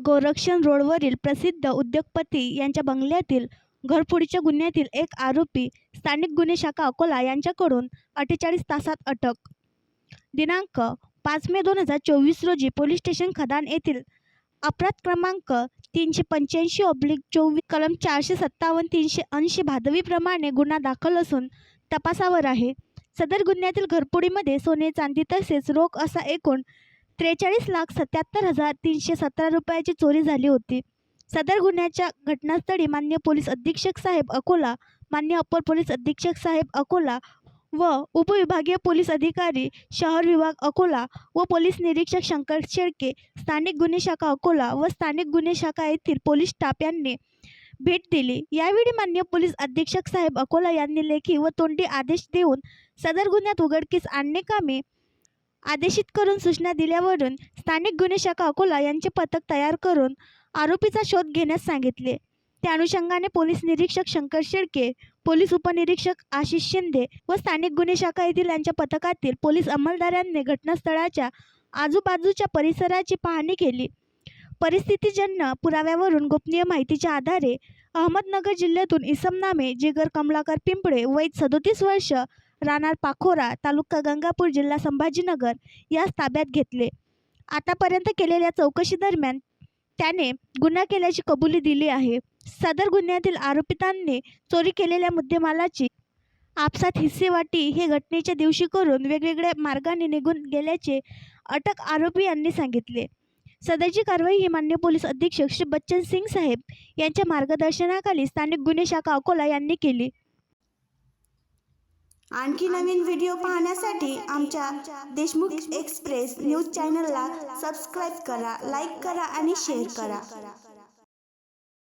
गोरक्षण रोडवरील प्रसिद्ध उद्योगपती यांच्या बंगल्यातील घरफोडीच्या गुन्ह्यातील एक आरोपी स्थानिक गुन्हे शाखा अकोला यांच्याकडून 48 तासात अटक. दिनांक 5 मे 2024 रोजी पोलीस स्टेशन खदान येथील अपराध क्रमांक 385/24 कलम 457 380 भादवी गुन्हा दाखल असून तपासावर आहे. सदर गुन्ह्यातील घरफोडीमध्ये सोने चांदी तसेच रोख असा एकूण 43,77,317 रुपयाची चोरी झाली होती. सदर गुन्ह्याच्या घटनास्थळी माननीय पोलीस अधीक्षक साहेब अकोला, माननीय अपर पोलीस अधीक्षक साहेब अकोला व उपविभागीय पोलीस अधिकारी शहर विभाग अकोला व पोलीस निरीक्षक शंकर शेळके, स्थानिक गुन्हे शाखा अकोला व स्थानिक गुन्हे शाखा येथील पोलीस स्टाफ यांनी भेट दिली. यावेळी माननीय पोलीस अधीक्षक साहेब अकोला यांनी लेखी व तोंडी आदेश देऊन सदर गुन्ह्यात उघडकीस आणणे कामे आदेशित करून सूचना दिल्यावरून स्थानिक गुन्हे शाखा अकोला यांचे पथक तयार करून आरोपीचा शोध घेण्यास सांगितले. त्या अनुषंगाने पोलीस निरीक्षक शंकर शेळके, पोलीस उपनिरीक्षक आशिष शिंदे व स्थानिक गुन्हे शाखा येथील यांच्या पथकातील पोलीस अंमलदारांनी घटनास्थळाच्या आजूबाजूच्या परिसराची पाहणी केली. परिस्थितीजन्य पुराव्यावरून गोपनीय माहितीच्या आधारे अहमदनगर जिल्ह्यातून इसम नामे जिगर कमलाकर पिंपळे, वय 37 वर्ष, राहणार पाखोरा, तालुका गंगापूर, जिल्हा संभाजीनगर यास ताब्यात घेतले. आतापर्यंत केलेल्या चौकशी दरम्यान त्याने गुन्हा केल्याची कबुली दिली आहे. सदर गुन्ह्यातील आरोपितांनी चोरी केलेल्या मुद्देमालाची आपसात हिस्सेवाटी हे घटनेच्या दिवशी करून वेगवेगळ्या मार्गाने निघून गेल्याचे अटक आरोपी यांनी सांगितले. सदरची कारवाई ही माननीय पोलीस अधीक्षक श्री बच्चन सिंग साहेब यांच्या मार्गदर्शनाखाली स्थानिक गुन्हे शाखा अकोला यांनी केली. आणखी नवीन व्हिडिओ पाहण्यासाठी आमच्या देशमुख एक्सप्रेस न्यूज चॅनलला सबस्क्राईब करा, लाईक करा आणि शेअर करा.